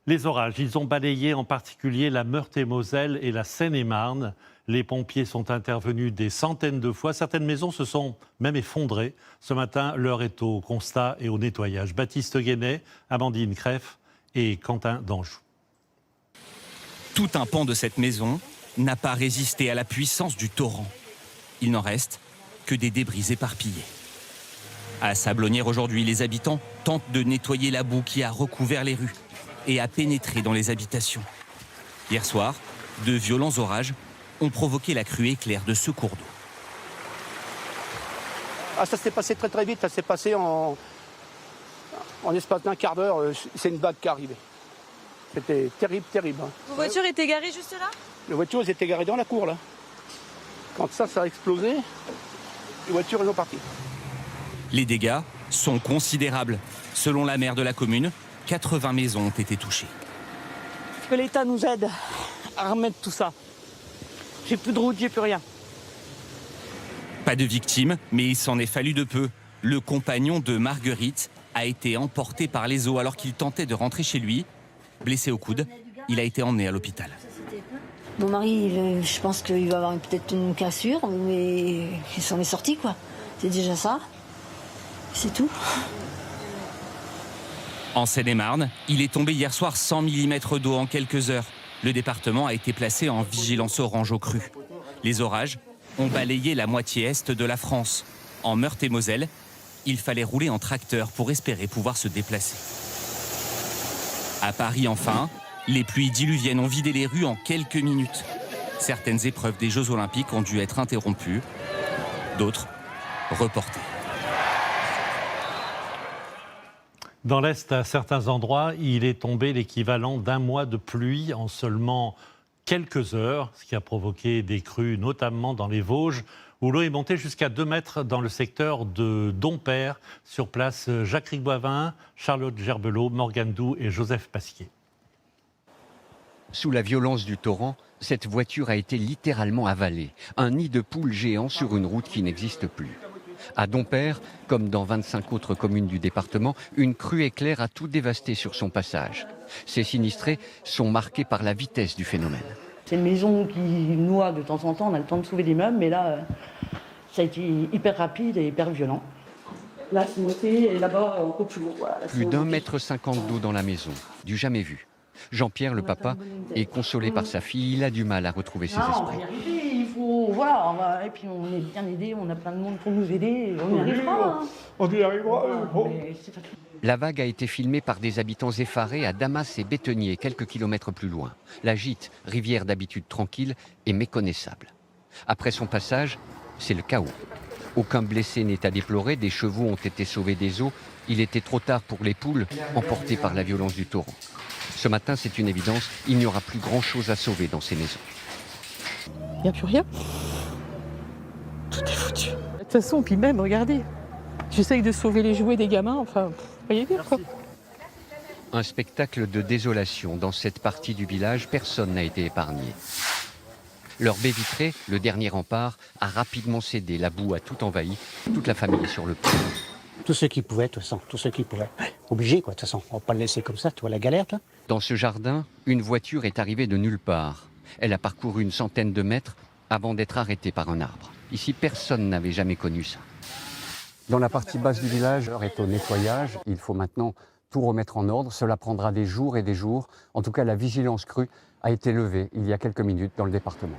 Les orages, ils ont balayé en particulier la Meurthe-et-Moselle et la Seine-et-Marne. Les pompiers sont intervenus des centaines de fois. Certaines maisons se sont même effondrées. Ce matin, l'heure est au constat et au nettoyage. Baptiste Guénet, Amandine Creffe et Quentin Danjou. Tout un pan de cette maison n'a pas résisté à la puissance du torrent. Il n'en reste que des débris éparpillés. À Sablonnières aujourd'hui, les habitants tentent de nettoyer la boue qui a recouvert les rues et a pénétré dans les habitations. Hier soir, de violents orages ont provoqué la crue éclair de ce cours d'eau. Ah, ça s'est passé très très vite, ça s'est passé en espace d'un quart d'heure, c'est une vague qui est arrivée. C'était terrible, terrible. Hein. Vos voitures étaient garées juste là? Les voitures elles étaient garées dans la cour là. Quand ça a explosé, les voitures elles ont parti. Les dégâts sont considérables. Selon la maire de la commune, 80 maisons ont été touchées. Que l'État nous aide à remettre tout ça. J'ai plus de route, j'ai plus rien. Pas de victimes, mais il s'en est fallu de peu. Le compagnon de Marguerite a été emporté par les eaux alors qu'il tentait de rentrer chez lui. Blessé au coude, il a été emmené à l'hôpital. Mon mari, je pense qu'il va avoir peut-être une cassure, mais il s'en est sorti, quoi. C'est déjà ça. C'est tout. En Seine-et-Marne, il est tombé hier soir 100 mm d'eau en quelques heures. Le département a été placé en vigilance orange aux crues. Les orages ont balayé la moitié est de la France. En Meurthe-et-Moselle, il fallait rouler en tracteur pour espérer pouvoir se déplacer. À Paris, enfin, les pluies diluviennes ont vidé les rues en quelques minutes. Certaines épreuves des Jeux Olympiques ont dû être interrompues, d'autres reportées. Dans l'Est, à certains endroits, il est tombé l'équivalent d'un mois de pluie en seulement quelques heures, ce qui a provoqué des crues, notamment dans les Vosges, où l'eau est montée jusqu'à 2 mètres dans le secteur de Dompère. Sur place, Jacques Rigboivin, Charlotte Gerbelot, Morgane Doux et Joseph Pasquier. Sous la violence du torrent, cette voiture a été littéralement avalée. Un nid de poules géant sur une route qui n'existe plus. À Dompère, comme dans 25 autres communes du département, une crue éclair a tout dévasté sur son passage. Ces sinistrés sont marqués par la vitesse du phénomène. C'est une maison qui noie de temps en temps, on a le temps de sauver des meubles, mais là, ça a été hyper rapide et hyper violent. Là, c'est monté et là-bas, encore plus haut. Voilà, plus d'1,50 m d'eau dans la maison, du jamais vu. Jean-Pierre, le papa, est consolé par sa fille. Il a du mal à retrouver ses esprits. On va y arriver, il faut, voilà, et puis on est bien aidé, on a plein de monde pour nous aider, on y arrivera. On y arrivera. La vague a été filmée par des habitants effarés à Damas et Béthenier, quelques kilomètres plus loin. La Gitte, rivière d'habitude tranquille, est méconnaissable. Après son passage, c'est le chaos. Aucun blessé n'est à déplorer, des chevaux ont été sauvés des eaux. Il était trop tard pour les poules, emportées par la violence du torrent. Ce matin, c'est une évidence, il n'y aura plus grand-chose à sauver dans ces maisons. Il n'y a plus rien. Tout est foutu. De toute façon, puis même, regardez, j'essaye de sauver les jouets des gamins, enfin, voyez bien quoi. Un spectacle de désolation. Dans cette partie du village, personne n'a été épargné. Leur baie vitrée, le dernier rempart, a rapidement cédé. La boue a tout envahi. Toute la famille est sur le pont. Tous ceux qui pouvaient, de toute façon, tous ceux qui pouvaient. Obligé, quoi, de toute façon. On ne va pas le laisser comme ça, tu vois la galère, toi. Dans ce jardin, une voiture est arrivée de nulle part. Elle a parcouru une centaine de mètres avant d'être arrêtée par un arbre. Ici, personne n'avait jamais connu ça. Dans la partie basse du village, l'heure est au nettoyage. Il faut maintenant tout remettre en ordre. Cela prendra des jours et des jours. En tout cas, la vigilance crue a été levée il y a quelques minutes dans le département.